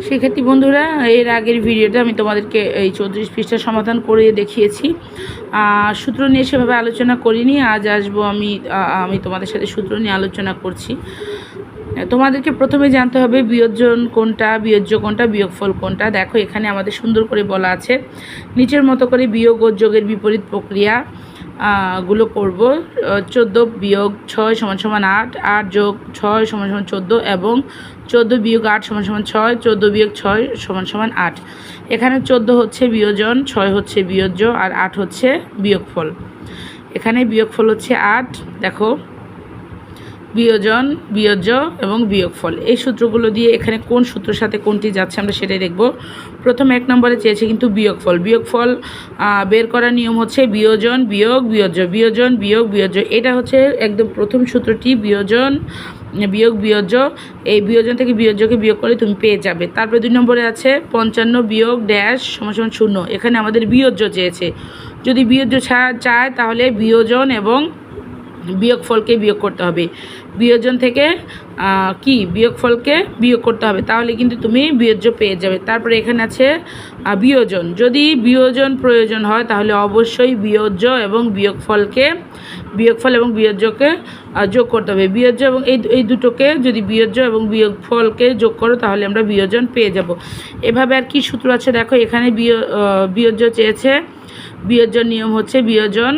শিক্ষার্থী বন্ধুরা, এর আগের ভিডিওতে আমি তোমাদেরকে এই 34 পৃষ্ঠা সমাধান করে দেখিয়েছি। সূত্র নিয়ে সেভাবে আলোচনা করিনি। আজ আসবো আমি তোমাদের সাথে সূত্র নিয়ে আলোচনা করছি। তোমাদেরকে প্রথমে জানতে হবে বিয়োজন কোনটা, বিয়োজ্য কোনটা, বিয়োগফল কোনটা। দেখো এখানে আমাদের সুন্দর করে বলা আছে, নিচের মতো করে বিয়োগ ও যোগের বিপরীত প্রক্রিয়া গুলো করব। 14 বিয়োগ 6 = 8, 8 যোগ 6 = 14 এবং 14 বিয়োগ 8 = 6, 14 বিয়োগ 6 = 8। এখানে 14 হচ্ছে বিয়োজন, 6 হচ্ছে বিয়োজ্য আর 8 হচ্ছে বিয়োগফল। এখানে বিয়োগফল হচ্ছে 8। দেখো বিয়োজন, বিয়োজ্য এবং বিয়োগফল, এই সূত্রগুলো দিয়ে এখানে কোন সূত্রের সাথে কোনটি যাচ্ছে আমরা সেটাই দেখব। প্রথম 1 নম্বরে চেয়েছে কিন্তু বিয়োগফল। বিয়োগফল বের করার নিয়ম হচ্ছে বিয়োজন বিয়োগ বিয়োজ্য, বিয়োজন বিয়োগ বিয়োজ্য। এটা হচ্ছে একদম প্রথম সূত্রটি, বিয়োজন বিয়োগ বিয়োজ্য। এই বিয়োজন থেকে বিয়োজ্যকে বিয়োগ করে তুমি পেয়ে যাবে। তারপরে 2 নম্বরে আছে 55 বিয়োগ ড্যাশ = 0। এখানে আমাদের বিয়োজ্য চেয়েছে। যদি বিয়োজ্য চায় তাহলে বিয়োজন এবং বিয়োগফলকে বিয়োগ করতে হবে। বিয়োজন থেকে বিয়োগফলকে বিয়োগ করতে হবে, তাহলে কিন্তু তুমি বিয়োজ্য পেয়ে যাবে। তারপরে এখানে আছে বিয়োজন। যদি বিয়োজন প্রয়োজন হয় তাহলে অবশ্যই বিয়োজ্য এবং বিয়োগফল এবং বিয়োজ্যকে যোগ করতে হবে। বিয়োজ্য এবং এই দুটোকে যদি বিয়োজ্য এবং বিয়োগফলকে যোগ করো তাহলে আমরা বিয়োজন পেয়ে যাব। এভাবে আর কি সূত্র আছে দেখো, এখানে বিয়োজ্য চেয়েছে। বিয়োজ্য নিয়ম হচ্ছে বিয়োজন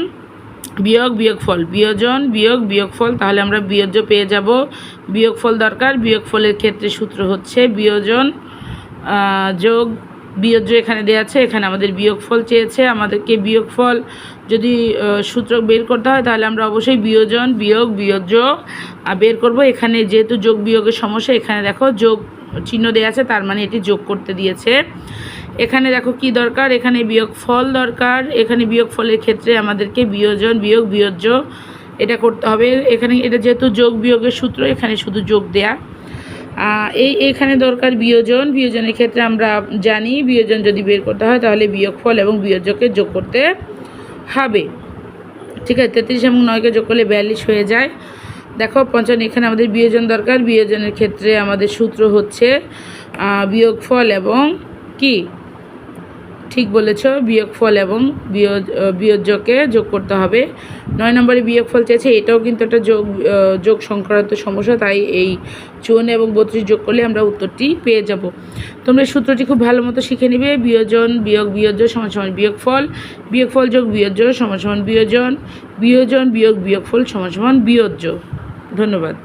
বিয়োগ বিয়োগফল, বিয়োজন বিয়োগ বিয়োগফল, তাহলে আমরা বিয়োজ্য পেয়ে যাব। বিয়োগফল দরকার, বিয়োগফলের ক্ষেত্রে সূত্র হচ্ছে বিয়োজন যোগ বিয়োজ্য। এখানে দেওয়া আছে, এখানে আমাদের বিয়োগফল চেয়েছে। আমাদেরকে বিয়োগফল যদি সূত্র বের করতে হয় তাহলে আমরা অবশ্যই বিয়োজন বিয়োগ বিয়োজ্য বের করব। এখানে যেহেতু যোগ বিয়োগের সমস্যা, এখানে দেখো যোগ চিহ্ন দেওয়া আছে, তার মানে এটি যোগ করতে দিয়েছে। এখানে দেখো কি দরকার, এখানে বিয়োগফল দরকার। এখানে বিয়োগফলের ক্ষেত্রে আমাদেরকে বিয়োজন বিয়োগ বিয়োজ্য এটা করতে হবে। এটা যেহেতু যোগ বিয়োগের সূত্র, এখানে শুধু যোগ দেয়া। এখানে দরকার বিয়োজন। বিয়োজনের ক্ষেত্রে আমরা জানি বিয়োজন যদি বের করতে হয় তাহলে বিয়োগফল এবং বিয়োজ্যকে যোগ করতে হবে। ঠিক আছে, 33 এবং 9কে যোগ করলে 42 হয়ে যায়। দেখো 55, এখানে আমাদের বিয়োজন দরকার। বিয়োজনের ক্ষেত্রে আমাদের সূত্র হচ্ছে বিয়োগফল এবং ঠিক বলেছ, বিয়োগফল এবং বিয়োজ্যকে যোগ করতে হবে। 9 নম্বরে বিয়োগফল চেয়েছে, এটাও কিন্তু একটা যোগ সংক্রান্ত সমস্যা, তাই এই 54 এবং 32 যোগ করলে আমরা উত্তরটি পেয়ে যাব। তোমরা সূত্রটি খুব ভালো মতো শিখে নেবে। বিয়োজন বিয়োগ বিয়োজ্য = বিয়োগফল, বিয়োগফল যোগ বিয়োজ্য = বিয়োজন, বিয়োজন বিয়োগ বিয়োগফল = বিয়োজ্য। ধন্যবাদ।